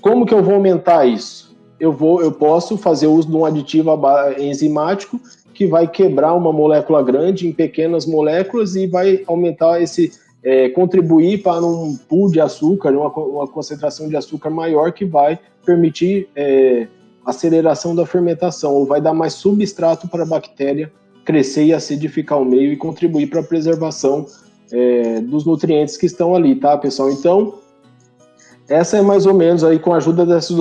Speaker 2: como que eu vou aumentar isso? Eu posso fazer uso de um aditivo enzimático que vai quebrar uma molécula grande em pequenas moléculas e vai aumentar contribuir para um pool de açúcar, uma concentração de açúcar maior que vai permitir aceleração da fermentação, ou vai dar mais substrato para a bactéria crescer e acidificar o meio e contribuir para a preservação dos nutrientes que estão ali, tá, pessoal? Então, essa é mais ou menos aí, com a ajuda dessas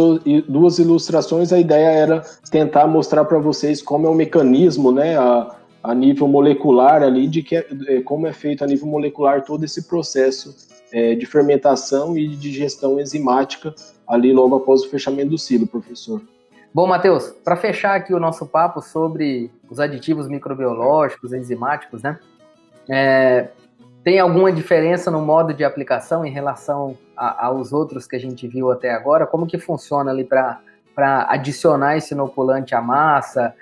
Speaker 2: duas ilustrações, a ideia era tentar mostrar para vocês como é o mecanismo, né, a nível molecular ali, como é feito a nível molecular todo esse processo de fermentação e de digestão enzimática ali logo após o fechamento do silo, professor.
Speaker 1: Bom, Matheus, para fechar aqui o nosso papo sobre os aditivos microbiológicos, enzimáticos, né? Tem alguma diferença no modo de aplicação em relação aos outros que a gente viu até agora? Como que funciona ali para adicionar esse inoculante à massa?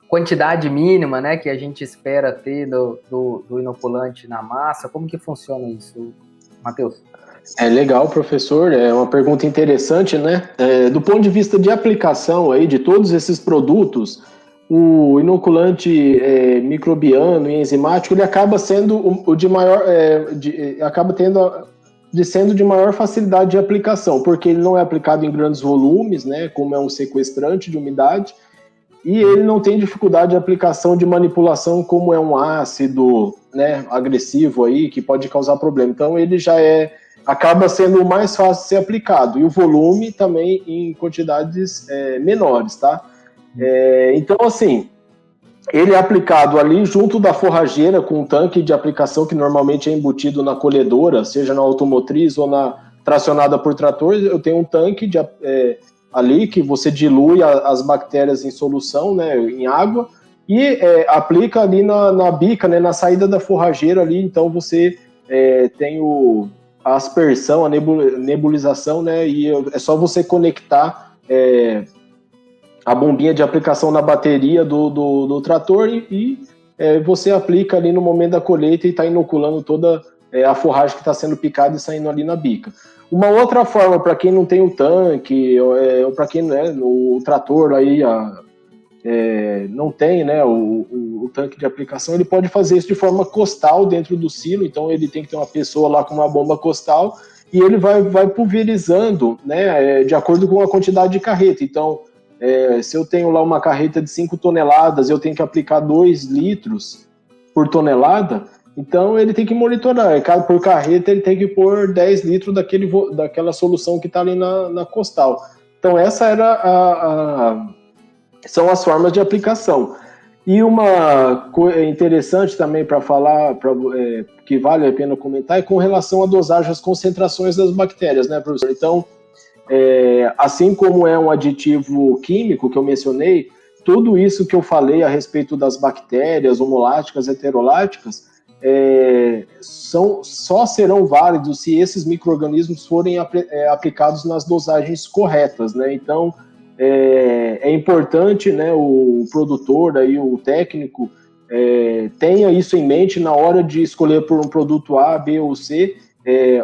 Speaker 1: Quantidade mínima, né, que a gente espera ter do inoculante na massa? Como que funciona isso, Matheus?
Speaker 2: Legal, professor, é uma pergunta interessante, né? Do ponto de vista de aplicação aí de todos esses produtos, o inoculante microbiano e enzimático, ele acaba sendo o de maior, sendo de maior facilidade de aplicação, porque ele não é aplicado em grandes volumes, né? Como é um sequestrante de umidade, e ele não tem dificuldade de aplicação de manipulação, como é um ácido, né, agressivo aí, que pode causar problema. Então ele já acaba sendo o mais fácil de ser aplicado, e o volume também em quantidades menores, tá? Então, assim, ele é aplicado ali junto da forrageira com um tanque de aplicação que normalmente é embutido na colhedora, seja na automotriz ou tracionada por trator. Eu tenho um tanque ali que você dilui as bactérias em solução, né, em água, e aplica ali na bica, né, na saída da forrageira ali. Então você tem a aspersão, a nebulização, né, e é só você conectar a bombinha de aplicação na bateria do trator e você aplica ali no momento da colheita e está inoculando toda a forragem que está sendo picada e saindo ali na bica. Uma outra forma, para quem não tem o tanque, ou para quem o trator aí não tem, né, o tanque de aplicação, ele pode fazer isso de forma costal dentro do silo. Então ele tem que ter uma pessoa lá com uma bomba costal e ele vai pulverizando, né, de acordo com a quantidade de carreta. Então, se eu tenho lá uma carreta de 5 toneladas, eu tenho que aplicar 2 litros por tonelada, então ele tem que monitorar. Por carreta ele tem que pôr 10 litros daquela solução que está ali na costal. Então essa são as formas de aplicação. E uma coisa interessante também para falar, que vale a pena comentar, é com relação à dosagem, às concentrações das bactérias, né, professor? Então, assim como é um aditivo químico que eu mencionei, tudo isso que eu falei a respeito das bactérias homoláticas, heteroláticas, só serão válidos se esses micro-organismos forem aplicados nas dosagens corretas, né? Então, é importante, né, o produtor, aí, o técnico, tenha isso em mente na hora de escolher por um produto A, B ou C.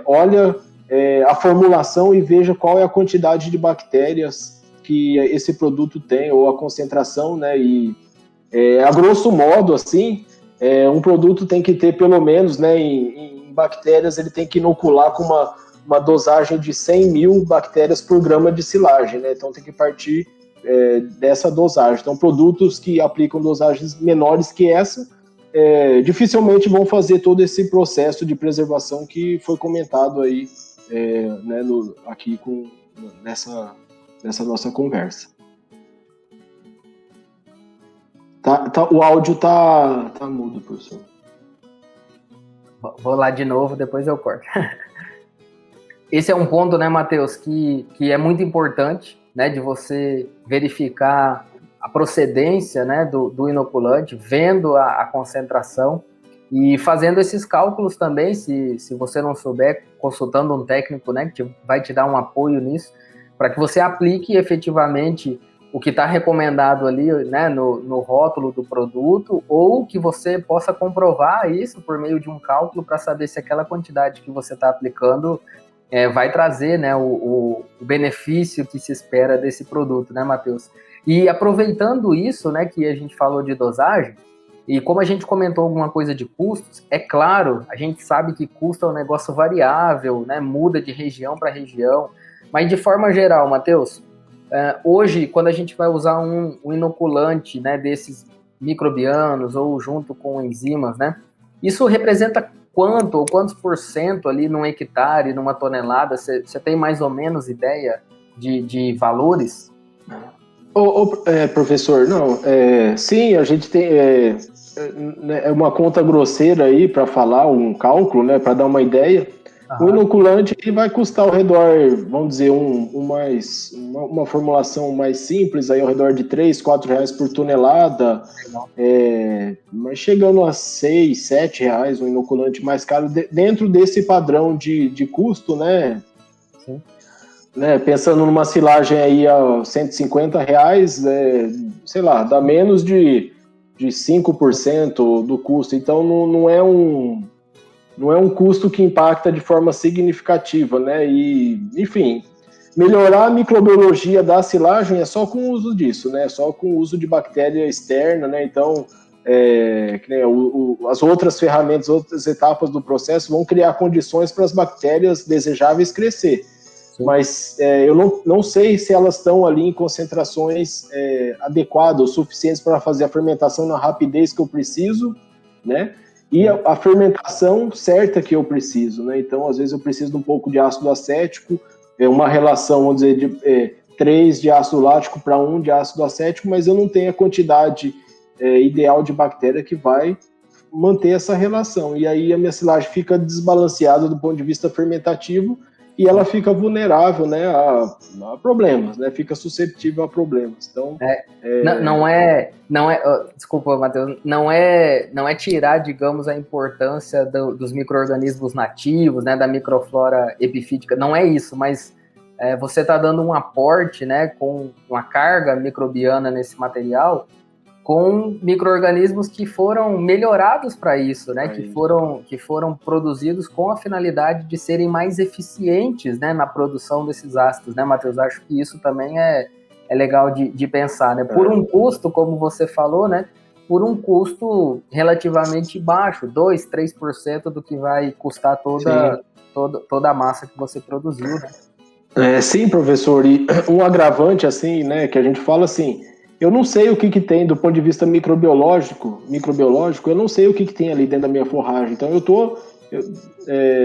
Speaker 2: Olha a formulação e veja qual é a quantidade de bactérias que esse produto tem, ou a concentração, né? E a grosso modo, assim, um produto tem que ter pelo menos, né, em bactérias, ele tem que inocular com uma dosagem de 100 mil bactérias por grama de silagem, né? Então tem que partir dessa dosagem. Então produtos que aplicam dosagens menores que essa dificilmente vão fazer todo esse processo de preservação que foi comentado aí, né, aqui nessa nossa conversa. O áudio tá mudo, professor.
Speaker 1: Vou lá de novo, depois eu corto. Esse é um ponto, né, Matheus, que é muito importante, né, de você verificar a procedência, né, do inoculante, vendo a concentração e fazendo esses cálculos também, se você não souber, consultando um técnico, né, que vai te dar um apoio nisso, para que você aplique efetivamente o que está recomendado ali, né, no rótulo do produto, ou que você possa comprovar isso por meio de um cálculo para saber se aquela quantidade que você está aplicando vai trazer, né, o benefício que se espera desse produto, né, Matheus? E aproveitando isso, né, que a gente falou de dosagem, e como a gente comentou alguma coisa de custos, é claro, a gente sabe que custo é um negócio variável, né, muda de região para região, mas de forma geral, Matheus, hoje, quando a gente vai usar um inoculante, né, desses microbianos ou junto com enzimas, né, isso representa quanto ou quantos por cento ali num hectare, numa tonelada? Você tem mais ou menos ideia de valores?
Speaker 2: Professor, não, sim, a gente tem uma conta grosseira aí para falar, um cálculo, né, para dar uma ideia. O inoculante ele vai custar ao redor, vamos dizer, uma formulação mais simples, aí ao redor de R$ 3-4 por tonelada, mas chegando a R$ 6-7 reais, um inoculante mais caro, dentro desse padrão de custo, né?
Speaker 1: Sim.
Speaker 2: Né, pensando numa silagem aí a R$ 150 reais, sei lá, dá menos de 5% do custo, então não é um custo que impacta de forma significativa, né? E, enfim, melhorar a microbiologia da silagem é só com o uso disso, né? Só com o uso de bactéria externa, né? Então, as outras ferramentas, outras etapas do processo vão criar condições para as bactérias desejáveis crescer. Sim. Mas eu não sei se elas estão ali em concentrações adequadas ou suficientes para fazer a fermentação na rapidez que eu preciso, né? E a fermentação certa que eu preciso, né? Então, às vezes eu preciso de um pouco de ácido acético, uma relação, vamos dizer, de 3 de ácido lático para 1 de ácido acético, mas eu não tenho a quantidade ideal de bactéria que vai manter essa relação. E aí a minha silagem fica desbalanceada do ponto de vista fermentativo e ela fica vulnerável, né, a problemas, né? Fica suscetível a problemas. Então,
Speaker 1: desculpa, Matheus, não é tirar, digamos, a importância dos micro-organismos nativos, né, da microflora epifítica, não é isso, mas você está dando um aporte, né, com uma carga microbiana nesse material, com micro-organismos que foram melhorados para isso, né? Que foram produzidos com a finalidade de serem mais eficientes, né, na produção desses ácidos, né, Matheus? Acho que isso também é legal de pensar, né? Por um custo, como você falou, né? Por um custo relativamente baixo, 2-3% do que vai custar toda a massa que você produziu, né?
Speaker 2: Sim, professor. E um agravante, assim, né, que a gente fala assim, eu não sei o que tem do ponto de vista microbiológico, eu não sei o que tem ali dentro da minha forragem. Então eu estou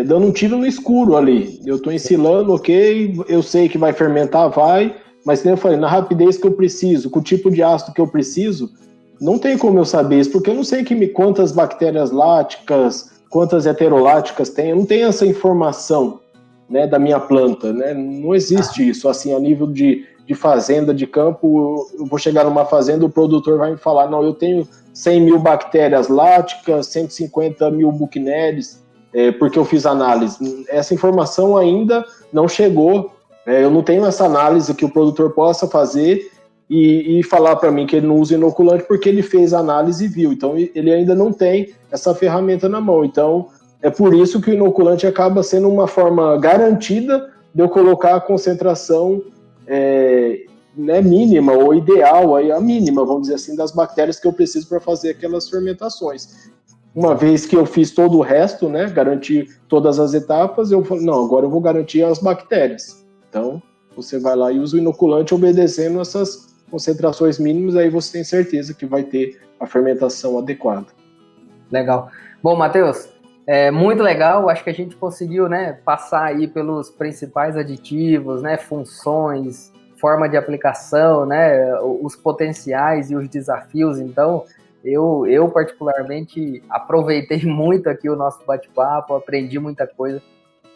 Speaker 2: dando um tiro no escuro ali. Eu estou ensilando, ok, eu sei que vai fermentar, mas como eu falei, na rapidez que eu preciso, com o tipo de ácido que eu preciso, não tem como eu saber isso, porque eu não sei quantas bactérias láticas, quantas heteroláticas tem, eu não tenho essa informação, né, da minha planta, né? Não existe isso, assim, a nível de fazenda, de campo. Eu vou chegar numa fazenda, o produtor vai me falar, não, eu tenho 100 mil bactérias láticas, 150 mil bucneres, porque eu fiz análise. Essa informação ainda não chegou, eu não tenho essa análise que o produtor possa fazer e falar para mim que ele não usa inoculante porque ele fez a análise e viu. Então, ele ainda não tem essa ferramenta na mão. Então, é por isso que o inoculante acaba sendo uma forma garantida de eu colocar a concentração né, mínima ou ideal, a mínima, vamos dizer assim, das bactérias que eu preciso para fazer aquelas fermentações. Uma vez que eu fiz todo o resto, né, garanti todas as etapas, agora eu vou garantir as bactérias. Então, você vai lá e usa o inoculante obedecendo essas concentrações mínimas, aí você tem certeza que vai ter a fermentação adequada.
Speaker 1: Legal. Bom, Matheus, muito legal, acho que a gente conseguiu, né, passar aí pelos principais aditivos, né, funções, forma de aplicação, né, os potenciais e os desafios. Então, eu particularmente aproveitei muito aqui o nosso bate-papo, aprendi muita coisa.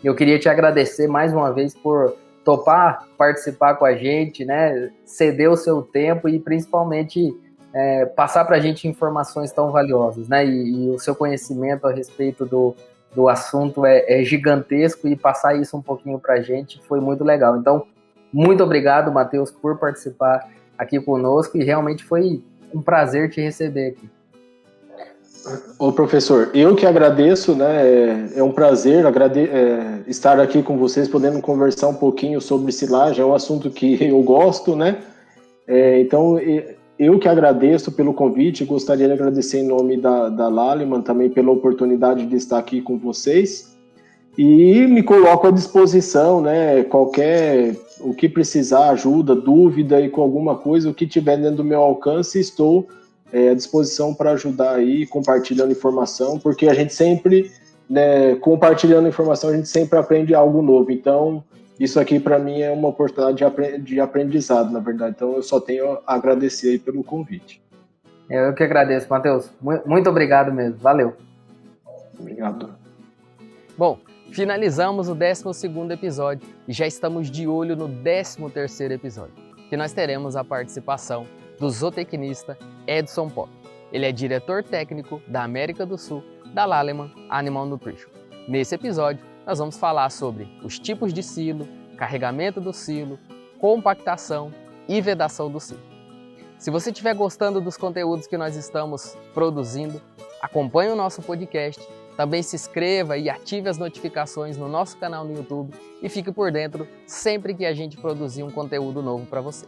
Speaker 1: Eu queria te agradecer mais uma vez por topar participar com a gente, né, ceder o seu tempo e principalmente passar para a gente informações tão valiosas, né? E o seu conhecimento a respeito do assunto é gigantesco, e passar isso um pouquinho para a gente foi muito legal. Então, muito obrigado, Matheus, por participar aqui conosco e realmente foi um prazer te receber aqui.
Speaker 2: Ô professor, eu que agradeço, né? É um prazer estar aqui com vocês, podendo conversar um pouquinho sobre silagem, é um assunto que eu gosto, né? Então, eu que agradeço pelo convite, gostaria de agradecer em nome da Lallemand também pela oportunidade de estar aqui com vocês e me coloco à disposição, né? O que precisar, ajuda, dúvida e com alguma coisa, o que tiver dentro do meu alcance, estou à disposição para ajudar aí, compartilhando informação, porque a gente sempre, né, compartilhando informação, a gente sempre aprende algo novo. Então, isso aqui para mim é uma oportunidade de aprendizado, na verdade. Então, eu só tenho a agradecer aí pelo convite.
Speaker 1: Eu que agradeço, Matheus. Muito obrigado mesmo. Valeu.
Speaker 2: Obrigado.
Speaker 1: Bom, finalizamos o 12º episódio e já estamos de olho no 13º episódio, que nós teremos a participação do zootecnista Edson Pop. Ele é diretor técnico da América do Sul da Lallemand Animal Nutrition. Nesse episódio, nós vamos falar sobre os tipos de silo, carregamento do silo, compactação e vedação do silo. Se você estiver gostando dos conteúdos que nós estamos produzindo, acompanhe o nosso podcast, também se inscreva e ative as notificações no nosso canal no YouTube e fique por dentro sempre que a gente produzir um conteúdo novo para você.